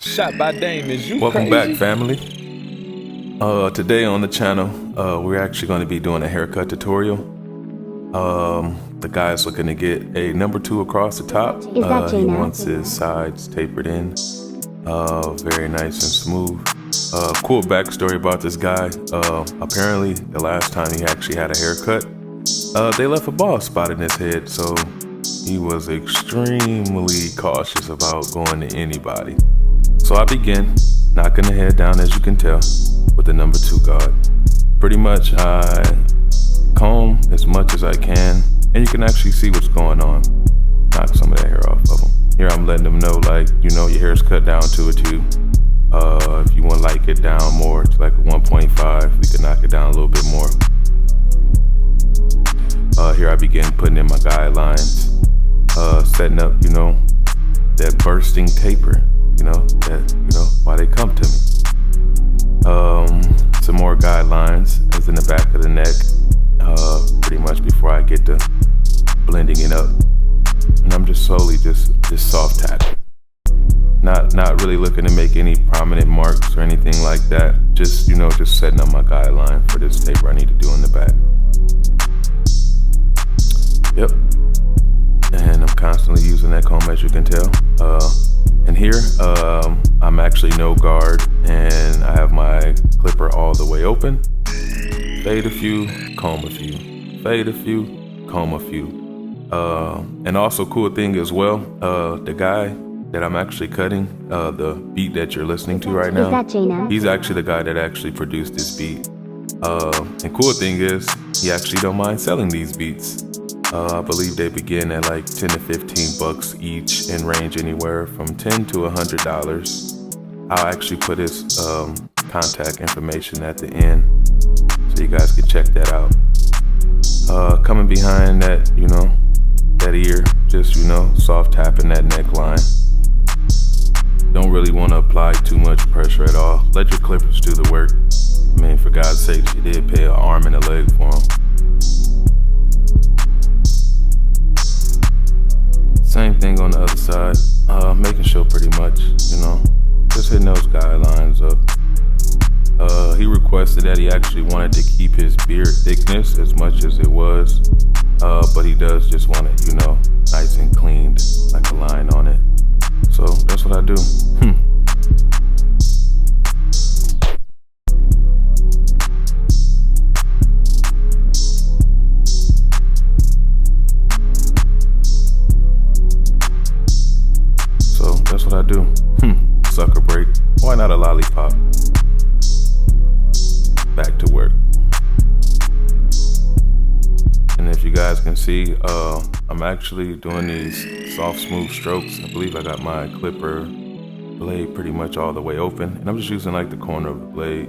Shot by Dame, is you Welcome crazy? back, family. Today on the channel, we're actually going to be doing a haircut tutorial. The guy's looking to get a number 2 across the top. He wants his sides tapered in, very nice and smooth. Cool backstory about this guy. Apparently, the last time he actually had a haircut, they left a bald spot in his head, so he was extremely cautious about going to anybody. So I begin knocking the head down, as you can tell, with the number 2 guard. Pretty much I comb as much as I can, and you can actually see what's going on. Knock some of that hair off of them. Here I'm letting them know, like, you know, your hair's cut down to a 2. If you want to like it down more to like a 1.5, we can knock it down a little bit more. Here I begin putting in my guidelines, setting up, you know, that bursting taper. Why they come to me. Some more guidelines is in the back of the neck, pretty much before I get to blending it up. And I'm just slowly just soft tapping. Not really looking to make any prominent marks or anything like that. Just, you know, just setting up my guideline for this taper I need to do in the back. Yep. And I'm constantly using that comb, as you can tell. And here, I'm actually no guard, and I have my clipper all the way open. Fade a few, comb a few. Fade a few, comb a few. And also cool thing as well, the guy that I'm actually cutting, the beat that you're listening to right now, he's actually the guy that actually produced this beat. And cool thing is, he actually don't mind selling these beats. I believe they begin at like 10 to 15 bucks each and range anywhere from $10 to $100. I'll actually put his contact information at the end so you guys can check that out. Coming behind that, you know, that ear, just, you know, soft tapping that neckline. Don't really want to apply too much pressure at all. Let your clippers do the work. I mean, for God's sakes, you did pay an arm and a leg for them. Same thing on the other side, making sure pretty much, you know, just hitting those guidelines up. He requested that he actually wanted to keep his beard thickness as much as it was, but he does just want it, you know, nice and cleaned, like a line on it. So that's what I do. That's what I do. Sucker break. Why not a lollipop? Back to work. And if you guys can see, I'm actually doing these soft, smooth strokes. I believe I got my clipper blade pretty much all the way open. And I'm just using like the corner of the blade.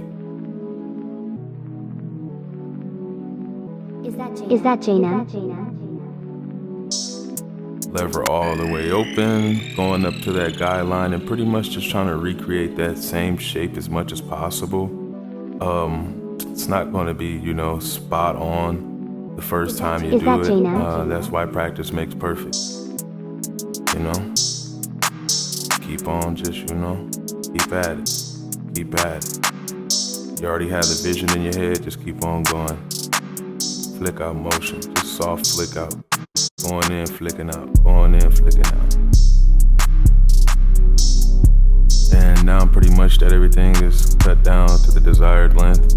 Is that Jaina? Lever all the way open, going up to that guideline, and pretty much just trying to recreate that same shape as much as possible. It's not going to be, you know, spot on the first time you do it. That's why practice makes perfect. You know, keep on, just, you know, keep at it. Keep at it. You already have the vision in your head, just keep on going. Flick out motion, just soft flick out. Going in, flicking out, going in, flicking out. And now pretty much that everything is cut down to the desired length.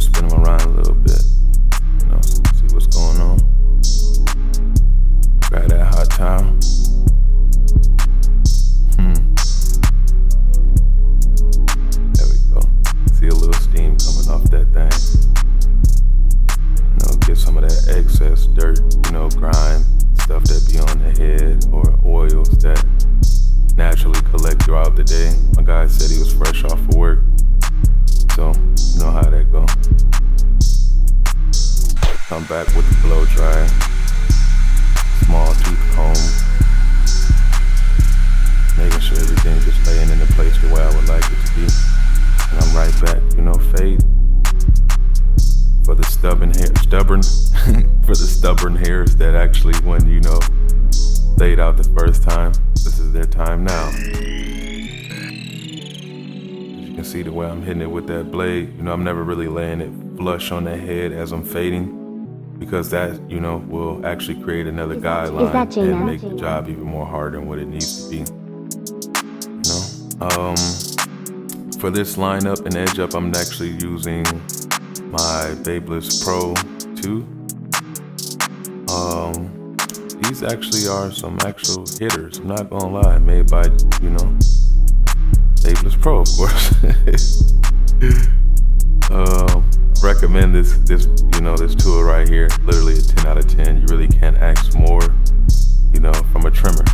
Spin them around a little bit, you know, see what's going on. Grab that hot towel. There we go. See a little steam coming off that thing. Get some of that excess dirt, you know, grime, stuff that be on the head, or oils that naturally collect throughout the day. My guy said he was fresh off of work, so you know how that go. Come back with the blow dryer, small tooth comb, making sure everything's just laying in the place the way I would like it to be. And I'm right back, you know, fade. For the stubborn hairs that actually, when, you know, laid out the first time, this is the time now. As you can see the way I'm hitting it with that blade, I'm never really laying it flush on the head as I'm fading, because that, will actually create another guideline and make the job even more harder than what it needs to be. For this lineup and edge up, I'm actually using my Babyliss Pro 2. These actually are some actual hitters, I'm not gonna lie, made by, Babyliss Pro, of course. Recommend this tool right here, literally a 10 out of 10. You really can't ask more, from a trimmer.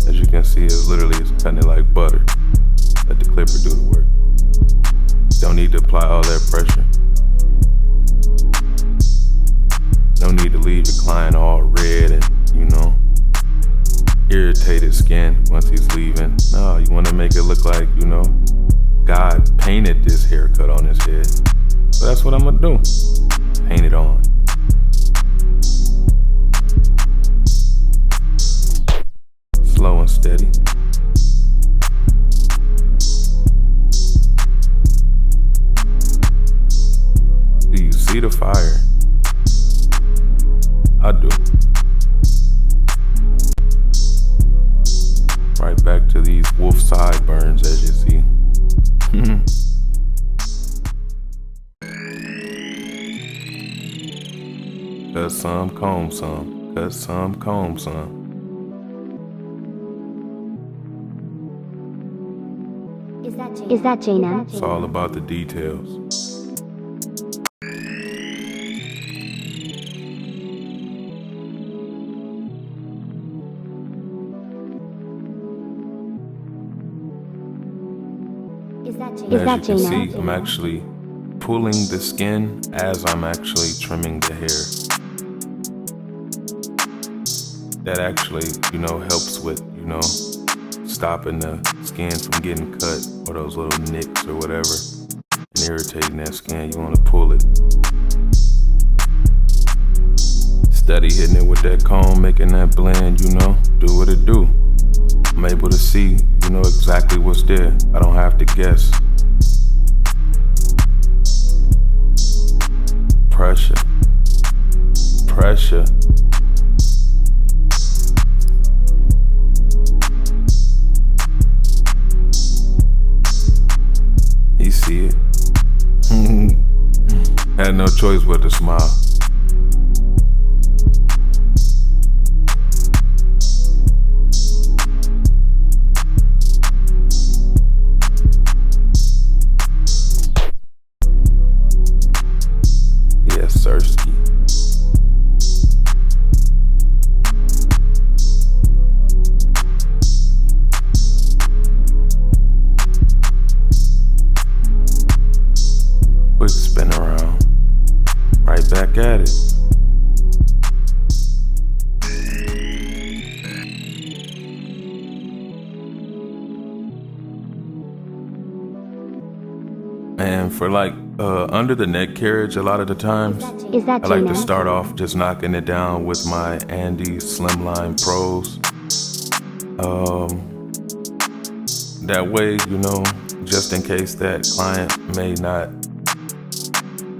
As you can see, it's cutting it like butter. Let the clipper do the work. Don't need to apply all that pressure. No need to leave your client all red and, irritated skin once he's leaving. No, you want to make it look like, God painted this haircut on his head. So that's what I'm gonna do. Paint it on. Slow and steady. Do you see the fire? I do. Right back to these wolf sideburns, as you see. Cut some, comb some. Cut some, comb some. Is that J-Nam? It's all about the details. Is that As you can J-Nam? see, I'm actually pulling the skin as I'm actually trimming the hair. That actually, helps with, stopping the skin from getting cut or those little nicks or whatever and irritating that skin. You want to pull it. Steady hitting it with that comb, making that blend, do what it do. I'm able to see, exactly what's there. I don't have to guess. Pressure. Pressure. You see it. Had no choice but to smile. Yes, Sirski. Quick spin around. Right back at it. And for under the neck carriage, a lot of the times, Is that I like to J-Nam? start off just knocking it down with my Andy Slimline Pros. That way, just in case that client may not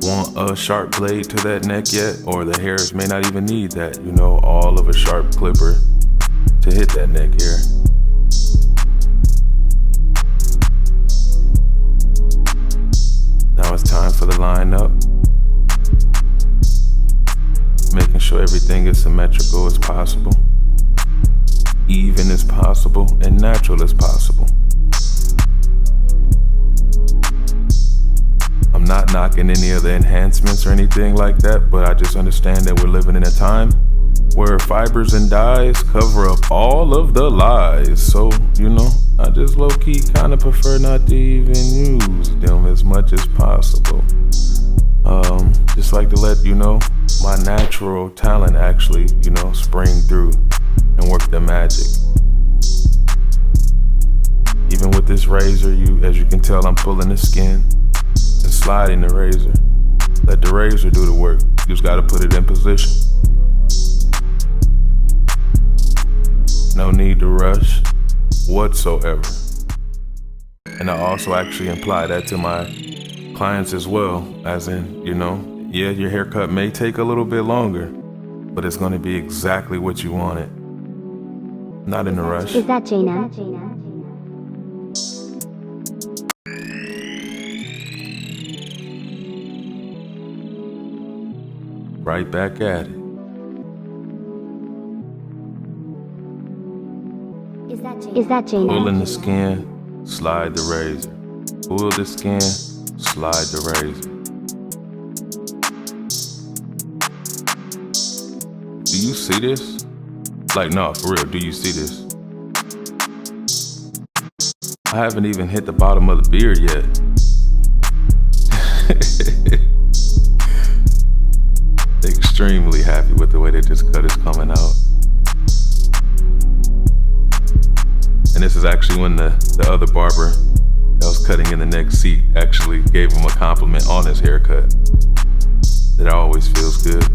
want a sharp blade to that neck yet, or the hairs may not even need that, all of a sharp clipper to hit that neck hair. Now it's time for the lineup. Making sure everything is symmetrical as possible, even as possible, and natural as possible. I'm not knocking any of the enhancements or anything like that, but I just understand that we're living in a time where fibers and dyes cover up all of the lies. So, I just low-key kind of prefer not to even use them as much as possible. Just like to let, my natural talent actually, spring through and work the magic. Even with this razor, as you can tell, I'm pulling the skin and sliding the razor. Let the razor do the work. You just gotta put it in position. No need to rush. whatsoever. And I also actually imply that to my clients as well, as in, yeah, your haircut may take a little bit longer, but it's going to be exactly what you wanted. Not in a rush. Is that J-Nam? Right back at it. Is that J-Nam? Pull in the skin, slide the razor. Pull the skin, slide the razor. Do you see this? Like, no, for real, do you see this? I haven't even hit the bottom of the beard yet. Extremely happy with the way that this cut is coming out. And this is actually when the other barber that was cutting in the next seat actually gave him a compliment on his haircut. That always feels good.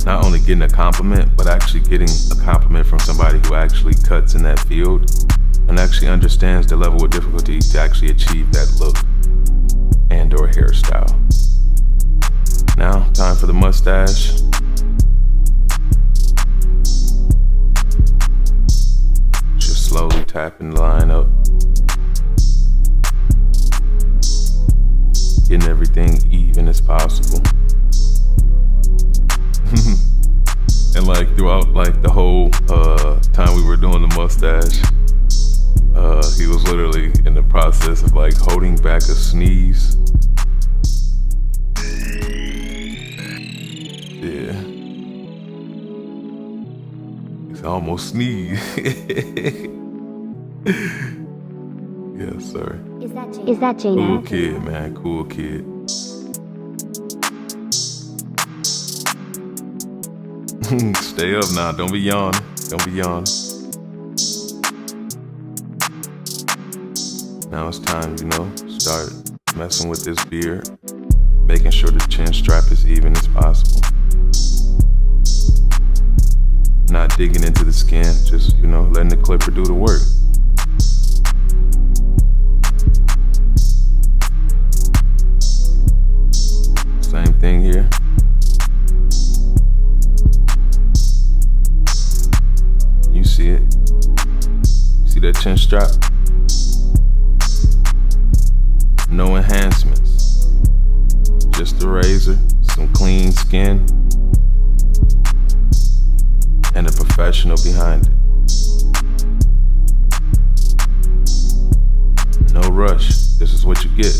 Not only getting a compliment, but actually getting a compliment from somebody who actually cuts in that field and actually understands the level of difficulty to actually achieve that look and or hairstyle. Now, time for the mustache. Just slowly tapping the line up. Getting everything even as possible. And like throughout like the whole time we were doing the mustache, he was literally in the process of like holding back a sneeze. Yeah. He's almost sneezed. Yes, sir. Is that J-Nam? Cool kid, man. Cool kid. Stay up now. Don't be yawning. Don't be yawning. Now it's time, start messing with this beard. Making sure the chin strap is even as possible. Not digging into the skin, just, letting the clipper do the work. Same thing here. You see it. See that chin strap? No enhancements. Just a razor, some clean skin, and a professional behind it. No rush. This is what you get.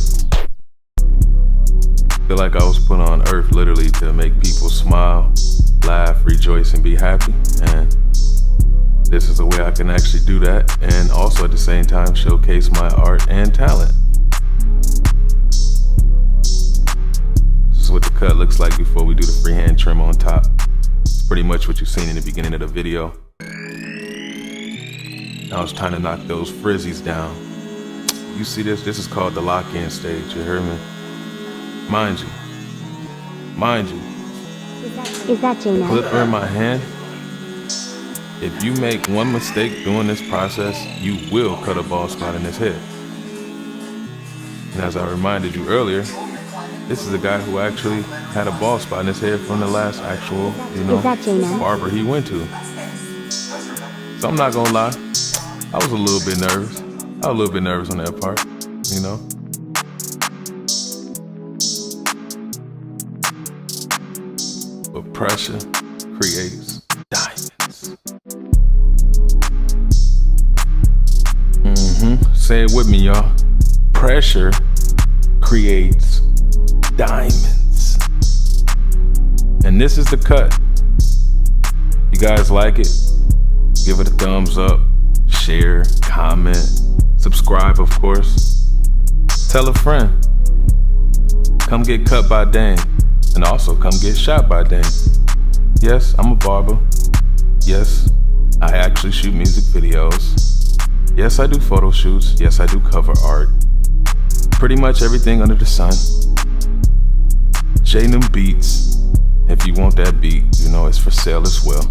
Feel like I was put on earth literally to make people smile, laugh, rejoice, and be happy. And this is a way I can actually do that, and also at the same time showcase my art and talent. This is what the cut looks like before we do the freehand trim on top. It's pretty much what you've seen in the beginning of the video. Now it's time to knock those frizzies down. You see this? This is called the lock-in stage, you heard me? Mind you. Is that J-Nam? Clipper in my hand. If you make one mistake during this process, you will cut a bald spot in his head. And as I reminded you earlier, this is a guy who actually had a bald spot in his head from the last actual, barber he went to. So I'm not gonna lie, I was a little bit nervous. I was a little bit nervous on that part, But pressure creates diamonds. Say it with me, y'all. Pressure creates diamonds. And this is the cut. You guys like it? Give it a thumbs up, share, comment, subscribe, of course. Tell a friend. Come get cut by Dane. And also come get shot by Dane. Yes, I'm a barber. Yes, I actually shoot music videos. Yes, I do photo shoots. Yes, I do cover art. Pretty much everything under the sun. J-Nam Beats. If you want that beat, it's for sale as well.